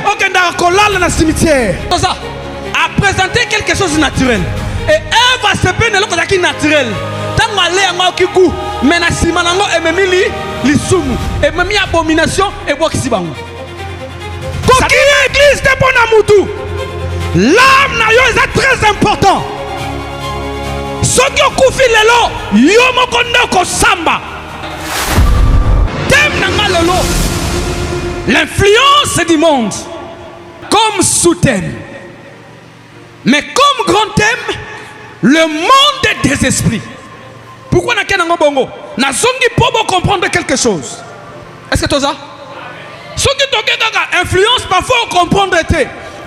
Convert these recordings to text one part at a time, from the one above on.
Ok, dans le cimetière. A présenté quelque chose de naturel. Et elle va se plaindre de ce naturel. Tant qu'elle est en kikou, mais na simanango et même li sumu et même abomination et bois qui s'y bang. Koki église de Bonamoutou. L'âme na yo est très important. Ce qui a koufi lelo, yo mokondo ko samba. Tem nanga lelo. L'influence du monde comme sous-thème. Mais comme grand thème, le monde des esprits. Pourquoi n'a qu'un bongo? N'a zongi pour comprendre quelque chose. Est-ce que tu as ça? Ce qui t'a influence parfois comprendre.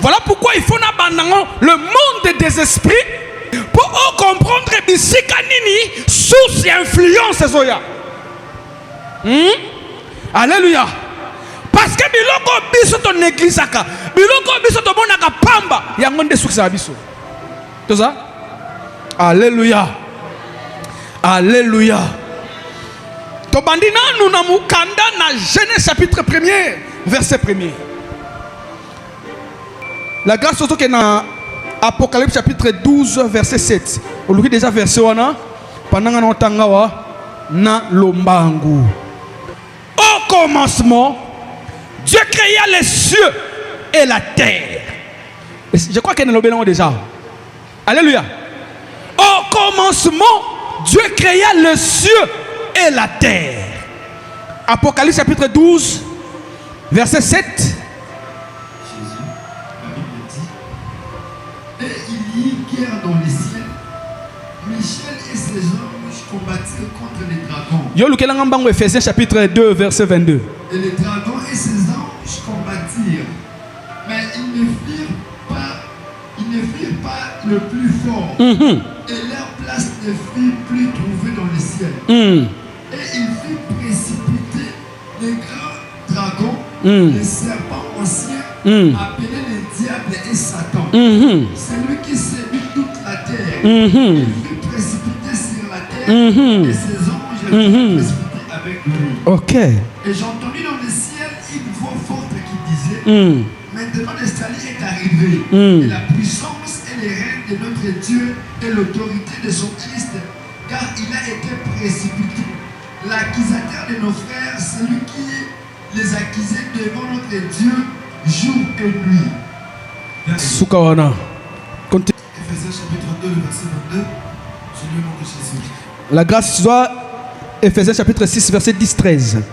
Voilà pourquoi il faut abandonner le monde des esprits pour comprendre Bissikanini source et influence. Alléluia. Parce que biloko biso ton église aka, biloko biso to monaka pamba, yango nde source ya biso. C'est ça? Alléluia. Alléluia. Tobandina nous na mukanda na Genèse chapitre 1er, verset 1er. La grâce surtout que dans Apocalypse chapitre 12, verset 7. On lit déjà verset wana pendant que nous tangawa na lombangu. Au commencement, Dieu créa les cieux et la terre. Je crois qu'elle est l'obéissance déjà. Alléluia. Au commencement, Dieu créa les cieux et la terre. Apocalypse chapitre 12, verset 7. Jésus, la Bible dit, et il y eut guerre dans les cieux. Michel et ses hommes combattirent contre les dragons. Yo lukelangambango Ephésiens chapitre 2, verset 22. Et les dragons et ses anges combattirent. Mais ils ne firent pas le plus fort. Et leur place ne fut plus trouvée dans le ciel. Et il fit précipiter les grands dragons, les serpents anciens, appelés les diables et Satan. C'est lui qui séduit toute la terre. Il fut précipité sur la terre et ses anges furent précipités avec lui. Ok. Et j'ai entendu dans le ciel une voix forte qui disait, maintenant le salut est arrivé, et la puissance et les règnes de notre Dieu et l'autorité de son Christ, car il a été précipité. L'accusateur de nos frères, celui qui les accusait devant notre Dieu jour et nuit. Soukawana. Ephésiens chapitre 2, le verset 22. Je le nom de Jésus. La grâce soit Ephésiens chapitre 6, verset 10-13. Ephésiens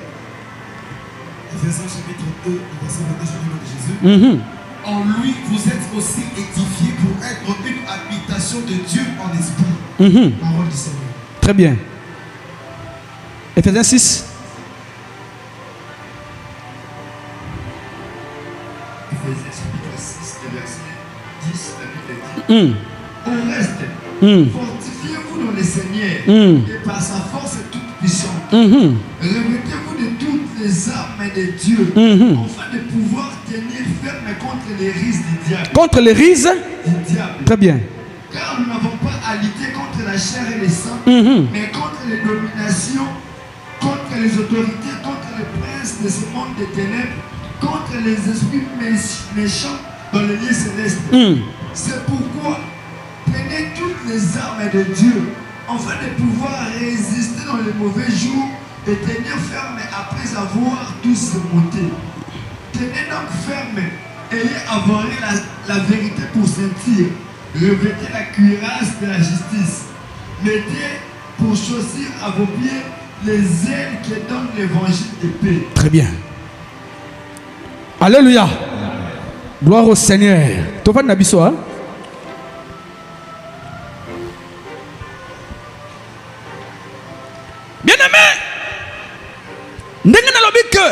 chapitre 2, le verset 22, je le nom de Jésus. En lui, vous êtes aussi édifiés pour être une habitation de Dieu en esprit. Parole du Seigneur. Très bien. Ephésiens 6. Ephésiens chapitre 6, verset 10, la Bible dit. Au reste, fortifiez-vous dans le Seigneur et par sa force toute puissante. Revêtez-vous de toutes les armes de Dieu afin de pouvoir tenir ferme contre les rises du diable. Contre les rises du diable. Très bien. Car nous n'avons pas à lutter contre la chair et le sang, mais contre les dominations, contre les autorités, contre les princes de ce monde des ténèbres, contre les esprits méchants dans les lieux célestes. C'est pourquoi prenez toutes les armes de Dieu afin de pouvoir résister dans les mauvais jours et tenir ferme après avoir tous monté. Tenez donc ferme, ayez avalé la vérité pour sentir. Revêtez la cuirasse de la justice. Mettez pour chaussure à vos pieds les ailes qui donnent l'évangile de paix. Très bien. Alléluia. Gloire au Seigneur. Tova Nabiso, hein? Bien-aimé, ndenge nalobi que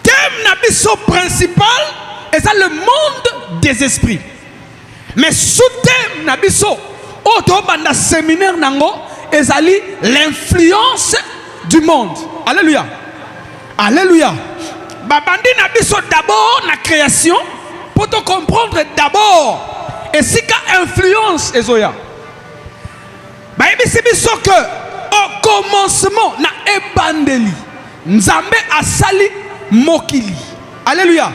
thème Nabiso principal est ça le monde des esprits. Mais sous-thème Nabiso, auto banda séminaire nango ezali l'influence du monde. Alléluia. Alléluia. Babandi Nabiso d'abord la création pour te comprendre d'abord et si qu'a influence ezoya. Ba ebisi biso que au commencement na ebandeli Nzambe asali mokili. Alléluia.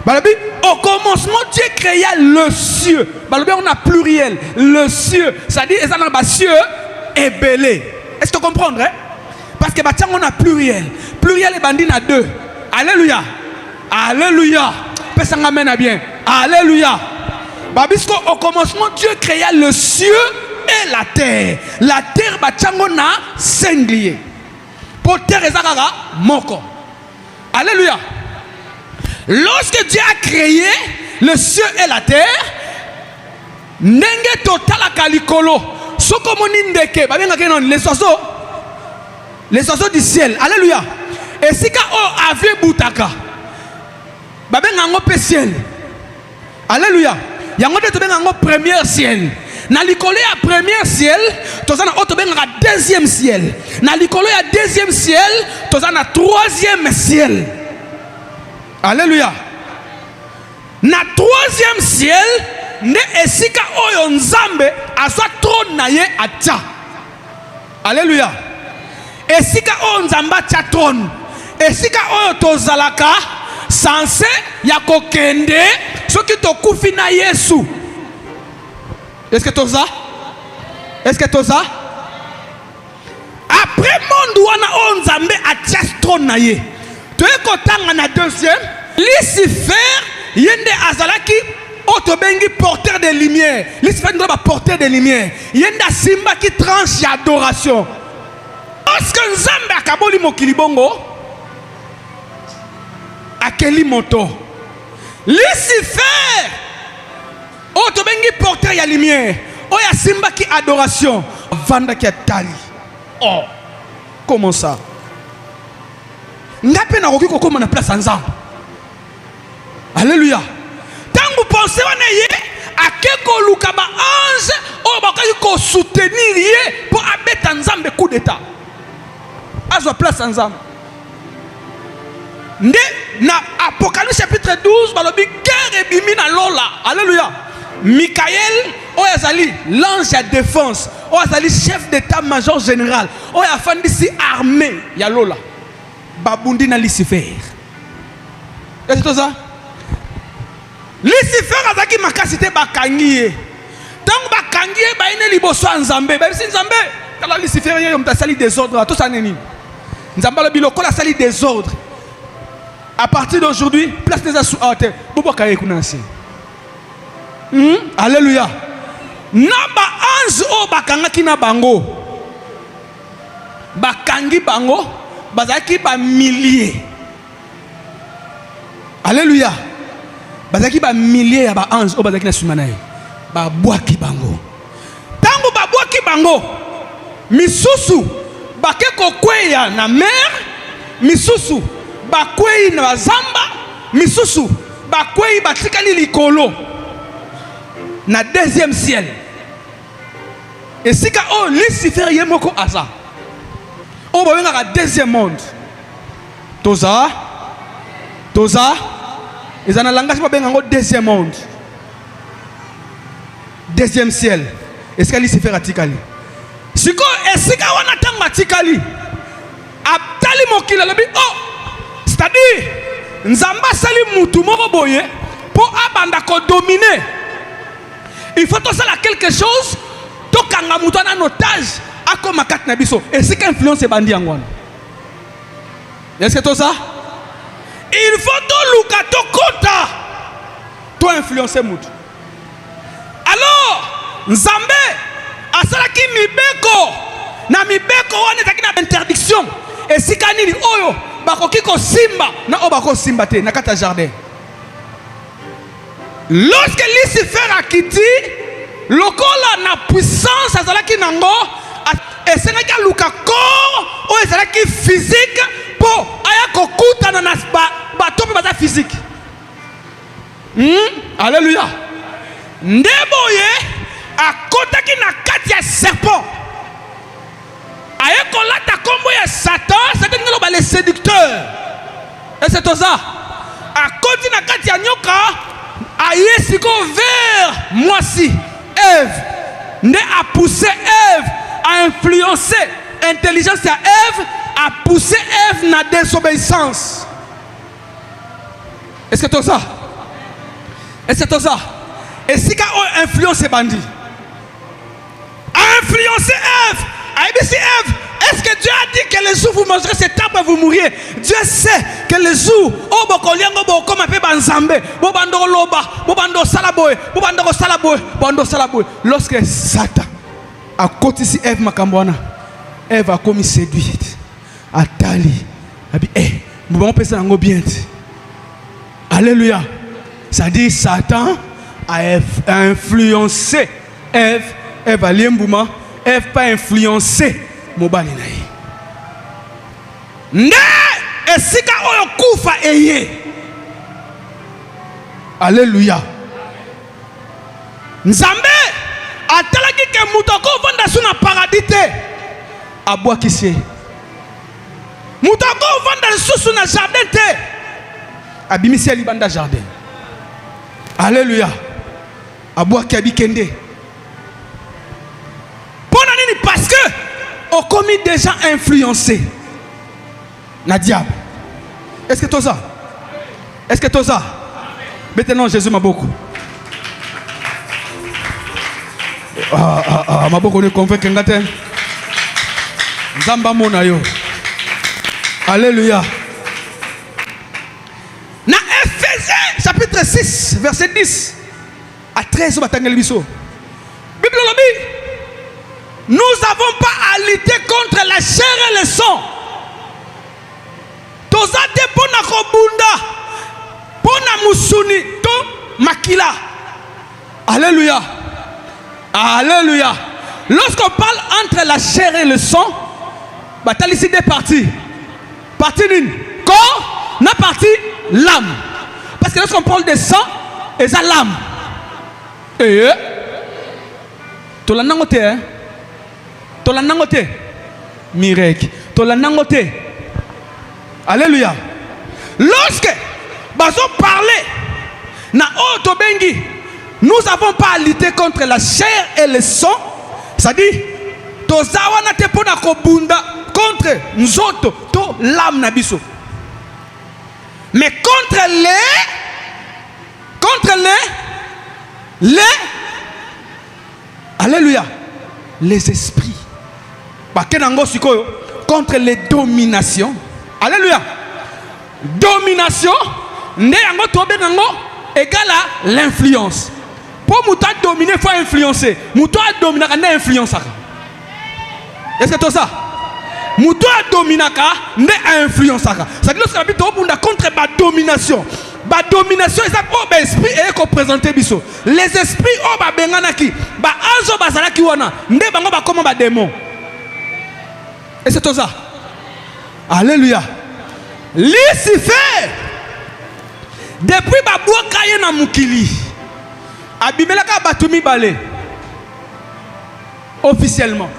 Balobi, au commencement, Dieu créa le cieux. Balobi, on a pluriel. Le cieux. C'est-à-dire, les cieux et belé. Est-ce que tu comprends? Parce que on a pluriel. Pluriel et bandine à deux. Alléluia. Alléluia. Personne n'amène à bien. Alléluia. Babisco, au commencement, Dieu créa le cieux et la terre. La terre, on a singulier. Pour terre, et moko. Alléluia. Lorsque Dieu a créé le cieux et la terre, nenge total kalikolo, sokomoni ndeke, les oiseaux du ciel. Alléluia. Et si ka o ave boutaka, babenga ngo pe ciel. Alléluia. Yango de tobenga ngo premier ciel. Na likolo ya premier ciel, tozana o tobenga deuxième ciel. Na likolo ya deuxième ciel, tozana troisième ciel. Alléluia. Na troisième ciel, ne esika oyo nzambe azwa trône na ye atia. Alléluia. Esika oyo nzamba atia trône. Esika oyo tozalaka sanse ya kokende soki tokufi na Yesu. Est-ce que toza? Est-ce que toza? Après monde wana oyo nzambe atia trône na ye. Tu es content na deuxième. Lucifer, yende azalaki otobengi porteur de lumière. Lucifer n'est pas porteur de lumière. Yenda simba qui tranche d'adoration. Lorsque nzambe akaboli mokili bongo, akeli moto. Lucifer, otobengi porteur ya lumière. Oya simba qui adoration. Vanda qui atali. Oh, comment ça? N'a pas na comme na place ensemble. Alléluia. Tant que vous pensez à quelque luka ba ange o ba ko soutenir yé pour abattre ensemble coup d'état. Azo place ensemble. Ndé na Apocalypse chapitre 12 balobi guerre et bimi na lola. Alléluia. Michael o yazali l'ange de défense. O yazali chef d'état-major général. O ya fandi si armée ya lola. Babundi na Lucifer. Est-ce que ça? Lucifer azaki makasite bakangiye. Tant bakangiye ba ine liboso nzambe. Ba bisi nzambe. Kala Lucifer yé mta sali désordre. Tout ça neni. Nzamba le biloko la sali désordre. À partir d'aujourd'hui, place des asous à terre. Bobo kaye kunansi. Alléluia. Na ba ange o bakangaki na bango. Bakangi bango. Bazaki ba milliers. Alléluia. Bazaki ba milliers ya ba anges o bazaki na sumanaye. Ba boaki bango. Tango ba boaki bango. Misusu bake kokweya na mer, misusu bakweyi na zamba, misusu bakweyi batikali likolo na deuxième ciel. Et si ka o Lucifer yemoko asa. On va venir à deuxième monde. Toza. Ils ont un langage pas bien en deuxième monde. Deuxième ciel. Est-ce qu'elle s'y fait ratikali? Si quoi est-ce qu'on attend ratikali? Abtali mokila le oh. C'est-à-dire, nzamba sali mutu moko boye pour abanda ko dominer. Il faut tout ça quelque chose. To kanga mutu en otage. Ako makat na biso. Et c'est qu'influence bandi angwan. Est-ce que tout ça? Il faut tout luka to kota. To influencer mutu. Alors, nzambe asalaki mibeko. Na mibeko wana ezaki na interdiction. Et si kanini oyo bakoki ko simba na obako simba te na kata jardin. Lorsque Lucifer a quitté, lokola na puissance azalaki nango et c'est nga luka corps o ezalaki physique po aya kokuta na bato pe baza physique. Alléluia. Ndeboye akotaki na kati ya serpent. Aya kolata kombo ya Satan, c'est ngelo ba le séducteur. Et c'est tout ça. Akoti na kati ya nyoka ayesiko vers moi si Ève ne a poussé Ève à influencer intelligence à Ève, a poussé Ève na désobéissance. Est-ce que tu ça? Est-ce que tu ça? Et si quand on influence bandit, a influencé Ève, a dit Ève, est-ce que Dieu a dit que les jours vous mangerez cet arbre et vous mourriez? Dieu sait que les jours, oh bokoliango bokom ape banzambe, bobando loba, bobando salaboy, bobando salaboy, bobando salaboy. Lorsque Satan a côté si Ève makambwana, Ève a commis séduite, a tali, a dit eh, nous allons passer en bien. Alléluia. Ça dit Satan a influencé Ève, Ève a liembouma, Ève pas influencé mobali na ye. Nde esika oyo kufa eye. Alléluia. Nzambe atalaki ke mutoko vanda suna paradis te. Abwaki se. Mutoko vanda susu na jardin te. Abimisi libanda jardin. Alléluia. Abwaki abikende. Parce que on commis déjà influencé na diable. Est-ce que tu ça? Est-ce que tu ça? Maintenant Jésus m'a beaucoup. M'a beaucoup ne convaincu ngate. Nzamba mona yo. Alléluia. Na Ephésiens chapitre 6 verset 10 à 13 batangeli biso. Bible lobi. Nous n'avons pas à lutter contre la chair et le sang. Tozate pona kobunda, pona musuni to makila. Alléluia. Alléluia. Lorsqu'on parle entre la chair et le sang, bataille ici des parties. Partie d'une corps, na partie l'âme. Parce que lorsqu'on parle de sang, et ça l'âme. Et to la nangote hein. Tola nangote mirek tola nangote. Alléluia. Lorsque bazo parler na otobengi, nous n'avons pas à lutter contre la chair et le sang, ça dit tozawa na te pona kobunda contre nzoto to l'âme na biso, mais contre les alléluia, les esprits. Contre les dominations. Alléluia. Domination égale à l'influence. Pour mouta dominer, il faut influencer. Mouta dominer, il faut influencer. Est-ce que c'est ça? Mouta dominer, il faut influencer. Ça veut dire que contre la domination. La domination, c'est l'esprit est représenté. Les esprits, les benganaki, les anges, les bazalaki wana, nde bango ba comme ba démon. Et c'est tout ça. Alléluia. Lucifer, depuis babou kaye na mukili, abimelaka batumi balé officiellement.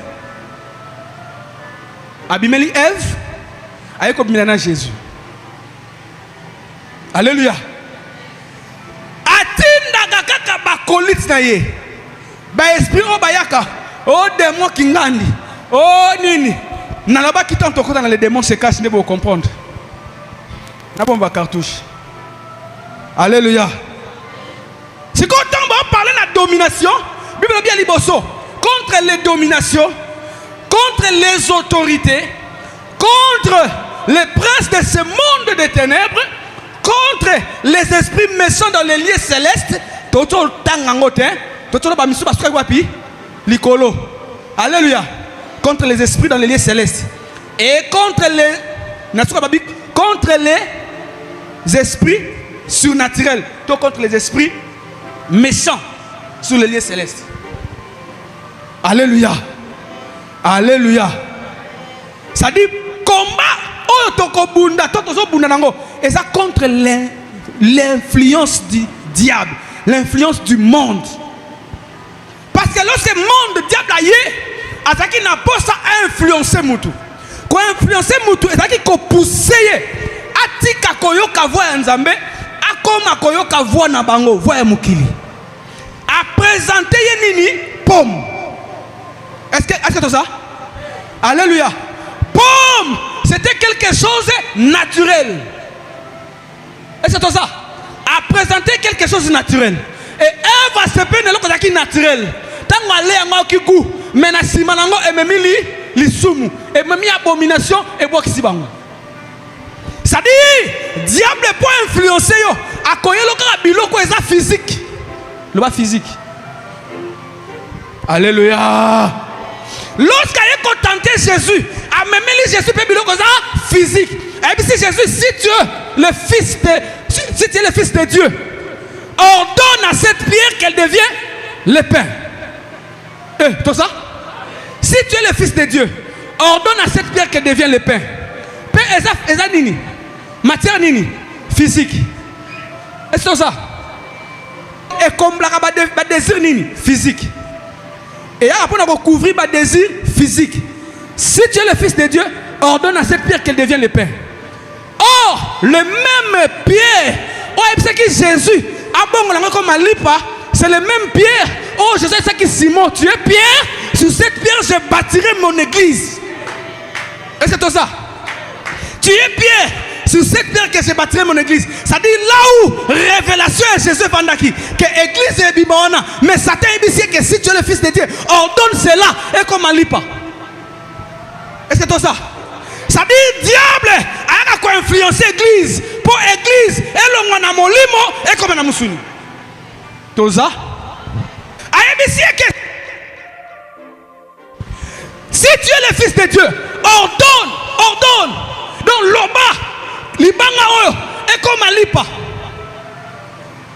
Abimeli Ève, avec obimena Jésus. Alléluia. Atinda kaka bakolit na ye. Ba esprit o bayaka, o démon kingandi, o nini. Nalaba qui tente dans les démons se cachent, ne vous comprendre. N'a pas cartouche. Alléluia. Si quand on va parler de la domination, Bible bien liboso, contre les dominations, contre les autorités, contre les princes de ce monde des ténèbres, contre les esprits méchants dans les lieux célestes, toto tangangote, toto ba misu basukwa wapi, likolo. Alléluia. Contre les esprits dans les lieux célestes et contre les esprits surnaturels, donc contre les esprits méchants sur les lieux célestes. Alléluia. Alléluia. Ça dit combat et ça contre l'influence du diable, l'influence du monde. Parce que lorsque le monde diable a Azaki n'a pas ça influencer mutu. Ko influencer mutu, ezaki ko pousser atika koyoka voix nzambe, akoma koyoka voix na bango, voix mukili. A présenter nini pomme. Est-ce que c'est ça? Alléluia. Pomme, c'était quelque chose de naturel. Est-ce que c'est ça? quelque chose de naturel. Et Ève va se plaindre de ce naturel. Tant qu'on a qui goût, mais na simanango et même li sumu et même abomination et bois qui s'y bang. Ça dit, diable peut influencer yo. A koye loka biloko eza physique. Le bas physique. Alléluia. Lorsqu'il a contenté Jésus, a même Jésus peut biloko eza physique. Et puis si Jésus, si tu es le fils de Dieu, ordonne à cette pierre qu'elle devienne le pain. Tout ça? Si tu es le fils de Dieu, ordonne à cette pierre qu'elle devienne le pain. Pain est nini? Matière nini? Physique. Est-ce que ça? Et comme la désir nini? Physique. Et après on a couvrir le désir physique. Si tu es le fils de Dieu, ordonne à cette pierre qu'elle devienne le pain. Or, le même pierre, c'est que Jésus a bon comme Alipa, c'est le même pierre. Oh, je sais ce qui Simon, tu es pierre, sur cette pierre je bâtirai mon église. Est-ce que c'est ça? Tu es pierre, sur cette pierre que je bâtirai mon église. Ça dit là où révélation est Jésus Vandaki, que église est Bibaona, mais Satan est ici que si tu es le fils de Dieu, ordonne cela et comme Alipa. Est-ce que c'est ça? Ça dit diable a quoi influencer l'église pour l'église et l'on a mon limo et comme on a moussouni. Toza. Si tu es le fils de Dieu, ordonne. Donc loba, libanga oyo et comme alipa.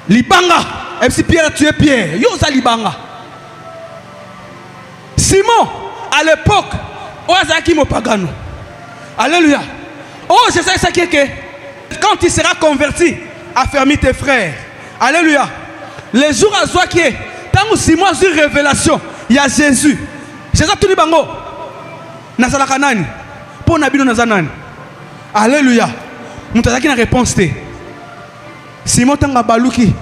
Libanga. Et si Pierre tu es Pierre, yosa libanga. Simon à l'époque, oazaki mo pagano. Alléluia. Oh, c'est ça qui est que quand tu seras converti, affermis tes frères. Alléluia. Les jours à soi qui est, tant que Simon a eu révélation, il y a Jésus. Jésus tout dit bango. Nazala kanani. Pour nabino nazanani. Alléluia. Moutazaki na réponse te. Simon tanga baluki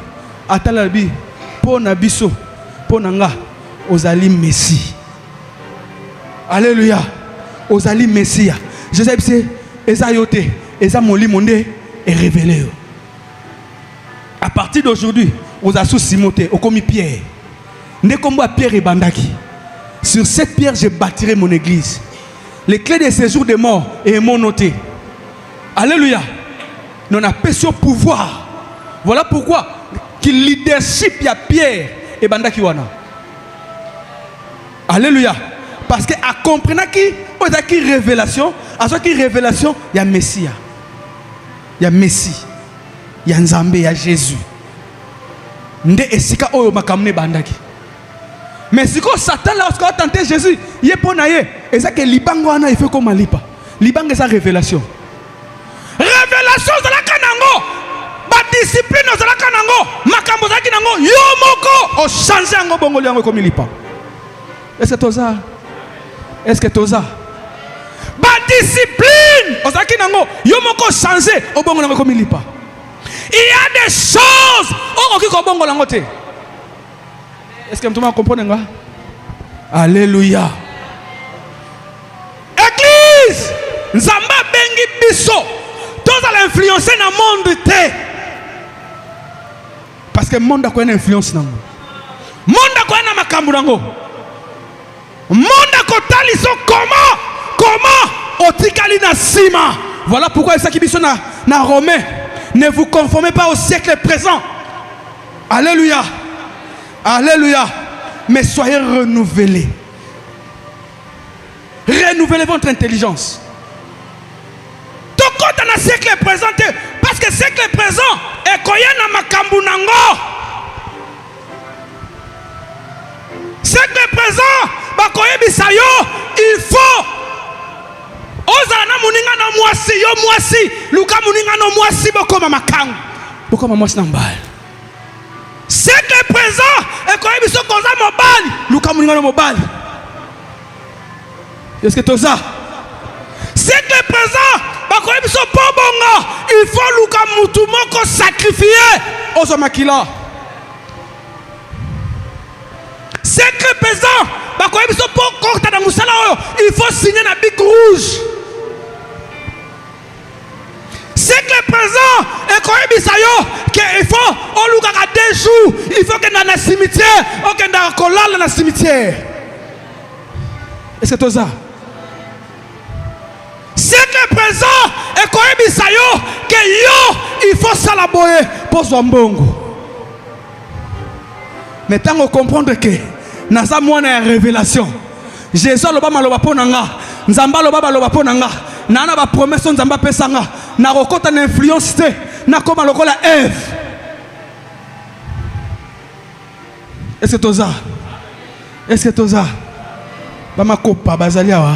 atalabi pour nabiso pour nanga ozali Messie. Alléluia. Ozali Messie. Jésus dit, Eza yote, Eza moli monde est révélé. À partir d'aujourd'hui, aux assous Simoté, au commis Pierre. Ne comme Pierre et Bandaki. Sur cette pierre, je bâtirai mon église. Les clés de séjour des morts et mon noté. Alléluia. Nous avons pas ce pouvoir. Voilà pourquoi qu'il leadership il y a Pierre et Bandaki wana. Alléluia. Parce que à comprendre qui révélation, à ce qui révélation, il y a Messie. Il y a Messie. Il y a Nzambé, il y a Jésus. Nde esika oyo makamne bandaki. Mais si ko Satan là lorsqu'on a tenté Jésus, il est pour naïe. Et ça que libango ana il fait comme lipa. Libango c'est révélation. Révélation de la kanango. Ba discipline de la kanango. Makambo za kinango yomoko o changer ngo bongo liango comme lipa. Est-ce que toza? Est-ce que toza? Ba discipline o za kinango yomoko changer o bongo liango comme lipa. Il y a des choses oh qui bongo lango te. Est-ce que tu m'as compris? Alléluia. Église, Nzamba bengi biso. Tous allons influencer dans le monde. Parce que le monde a quoi une influence dans le monde. Le monde a quoi une makambu dans le monde. Le monde a quoi taliso comment otikali na sima. Voilà pourquoi il s'agit biso na Romain. Ne vous conformez pas au siècle présent. Alléluia. Alléluia. Mais soyez renouvelés. Renouvelez votre intelligence. Tout compte dans le siècle présent. Parce que le siècle présent est koyana makambu nango. Siècle présent, bakoye bisayo, il faut. Ozana muninga no mwasi yo mwasi, luka muninga no mwasi bokoma makangu. Bokoma mwasi nambal. Siècle présent et quand ils sont comme ça mobile, Luka Mouningano mobile. Est-ce que tout ça? Siècle présent, quand ils sont pas bons, il faut Luka Moutoumoko sacrifier aux Omakila. Siècle présent, quand ils sont pas corps dans Moussala, il faut signer la bic rouge. Siècle présent et quand il faut on luka na cimetière, okenda kolala na cimetière. Est-ce que ça? C'est que présent et koyebisa yo que yo il faut ça la boye pour Zwambongo. Mais tant qu'on comprendre que naza mwana révélation, Jésus loba maloba ponanga, Nzamba loba loba ponanga, nana ba promesse Nzamba pesanga, na rekota na influence te, na koma lokola Ève. Est-ce que toza? Est-ce que toza? Ba ma kopa bazalia wa.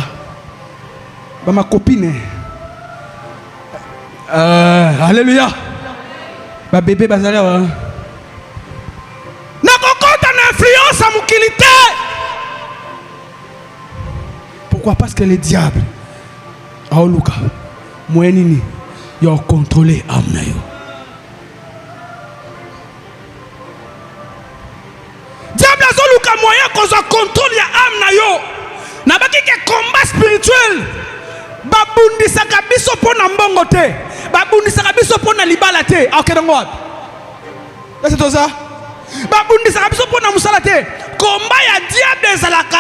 Ba ma copine. Alléluia. Ba bébé bazalia wa. Influence à mukilité. Pourquoi? Parce que le diable a oluka moyenini yo contrôler amna yo. Diable a oluka moyen qu'on a contrôle ya amna yo. Na baki ke combat spirituel. Babundisa kabiso pona mbongo te. Babundisa kabiso pona libala te. Akedango wapi? Est-ce que ça? Babundisa kabiso pona musala te. Komba ya diable ezalaka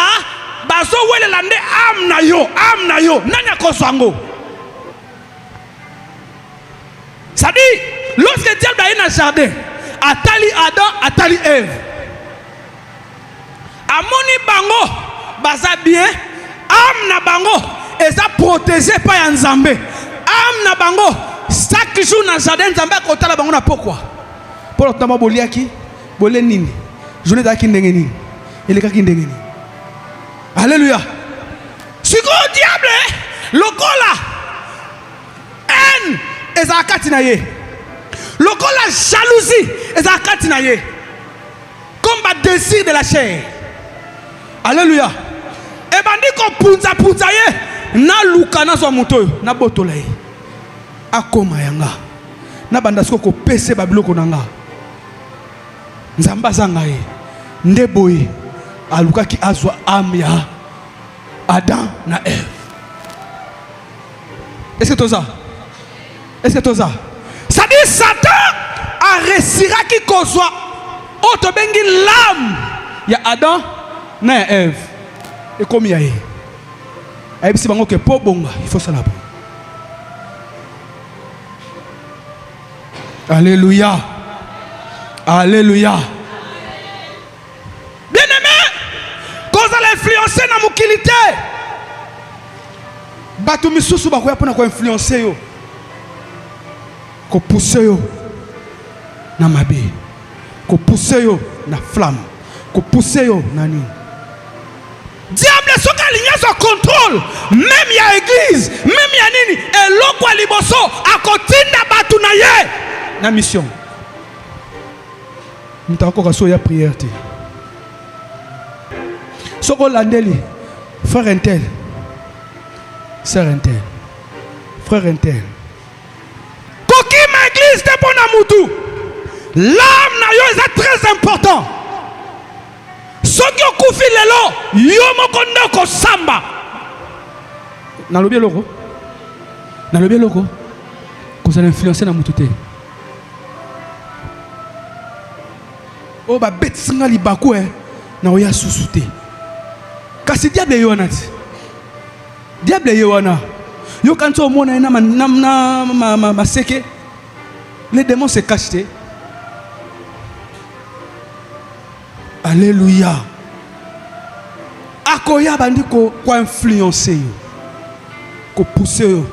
bazo welela nde amna yo nani akozwango. Ça dit lorsque diable est dans le jardin, atali Adam, atali Ève. Amoni bango baza bien, amna bango eza protégé par ya Nzambe. Amna bango chaque jour dans le jardin Nzambe akotala bango na pourquoi? Pour le temps boliaki bolé nini journée daki ndenge nini elekaki ndenge nini. Alléluia. Siko diable lokola haine ezakati na ye, lokola jalousie ezakati na ye, comme ba désir de la chair. Alléluia. Et bandi ko punza ye na luka na zo moto na botola ye akoma yanga na banda siko ko pese babiloko nanga Nzamba zanga ye ndeboyi aluka ki azwa âme ya Adam na Ève. Est-ce que tu ça? Est-ce que tu ça? Ça dit Satan a réussira qui kozwa auto bengi l'âme ya Adam na Ève. Et comme il y a aïe si bango que po bonga il faut ça là. Alléluia. Alléluia. Bien-aimé, cause à l'influencer dans mukilité. Batu misusu bakoya pona ko influencer yo. Ko pousser yo na mabe. Ko pousser yo na flamme. Ko pousser yo na nini. Diable soka ligne son contrôle, même ya église, même ya nini, et loko liboso akotinda batu na ye na mission. Nous encore so ya prière te. Soko landeli frère intel, sœur intel, frère intel. Koki ma église te pona mutu. L'âme na yo est très important. Soki okufi lelo yo moko ndeko samba. Na lobi loko. Na lobi loko. Ko ça influencer na mutu te. O ba betsinga libaku na oya susute. Kasi diable yo wana. Diable yo wana. Yo kanto mona na maseke. Les démons se cachent. Alléluia. Akoya bandi ko influencer yo. Ko pousser yo.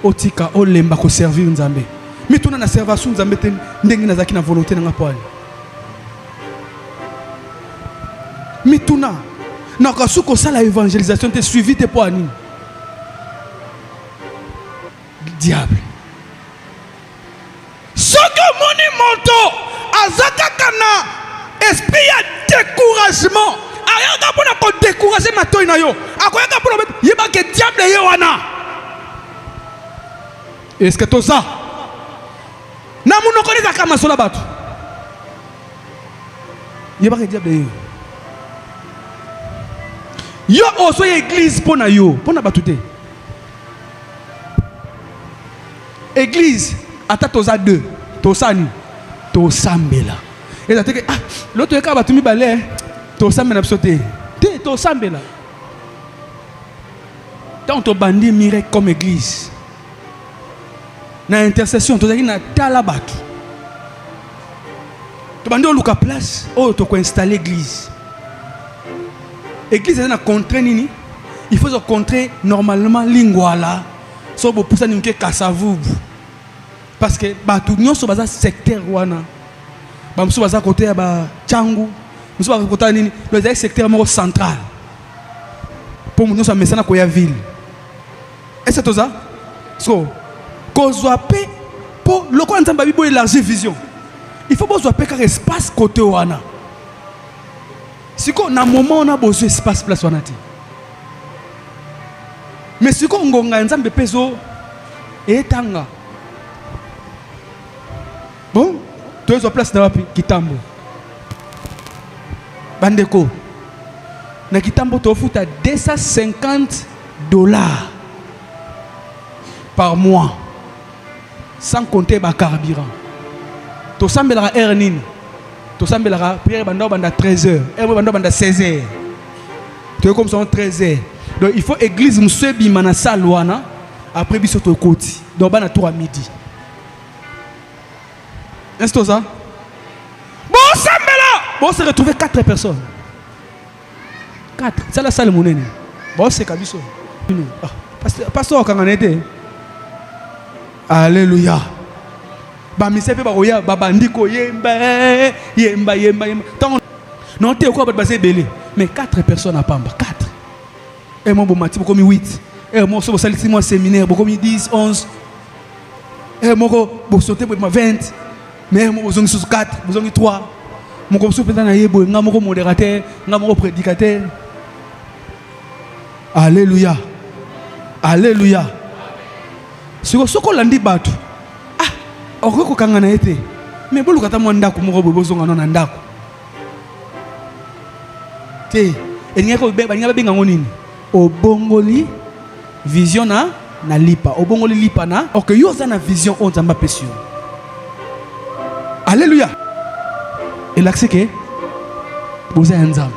Otika olemba ko servir Nzambe. Mais tuna na servation Nzambe te ndenge nazaki na volonté na ngapwani. Mituna na kasuko sala évangélisation te suivi te pour ani diable soko moni moto azaka kana esprit ya découragement ayaka pona ko décourager matoi na yo akoyaka pona yeba ke diable ye wana. Est-ce que to ça na munoko ni zakama sola batu yeba ke diable ye yo oso église pona yo pona batute église ata toza deux tosani tosambela Et ça que l'autre cas batumi balé to sambela psoté. Té to sambela. Tant to bandi miracle comme église. Na intercession to zaki na talabatu. To bandi oluka place to ko installer église. Église est na contraint nini? Il faut se contrer normalement lingwala. So bo poussa ni ke kasavubu. Parce que batu nyonso baza secteur wana. Ba musu baza côté ba changu. Musu baza côté nini? Le secteur moko central. Pour nous ça mesana ko ya ville. Est-ce que ça? So kozwa pe pour le ko nzamba bibo élargir vision. Il faut bozwa pe car espace côté wana. Siko na moment on a besoin espace place wana ti. Mais siko ngonga nzambe peso etanga. Bon, tu es en place na wapi Kitambo. Bandeko. Na Kitambo to futa $250 par mois. Sans compter ba carburant. To sambela earning. To sambela prière banda 13h, banda 16h. Tu es comme ça 13h. Donc il faut église monsieur bimana salwana après biso to koti. Donc bana tour à midi. Est-ce que ça? Bon sambela. Bon se retrouver 4 personnes. 4. C'est la salle monene. Bon c'est kabiso. Pasteur kanganete. Alléluia. Ba misepe ba oya ba bandiko yemba. Tant non te quoi ba belé. Mais 4 personnes à Pamba, 4. Et moi bon mati beaucoup 8. Et moi so saliti moi séminaire beaucoup 10, 11. Et moi bo sauter pour 20. Mais moi besoin sur 4, besoin 3. Mon comme sous peut-être na yebo, nga moko modérateur, nga moko prédicateur. Alléluia. Alléluia. Soko landi batu. Oko kangana ete. Mais bolu kata mo ndako moko bozonga na ndako. Te, enyako ba benga ngonini. Obongoli vision na lipa. Obongoli lipa na. OK, yo za na vision on zamba pesio. Alléluia. Et là c'est que vous êtes ensemble.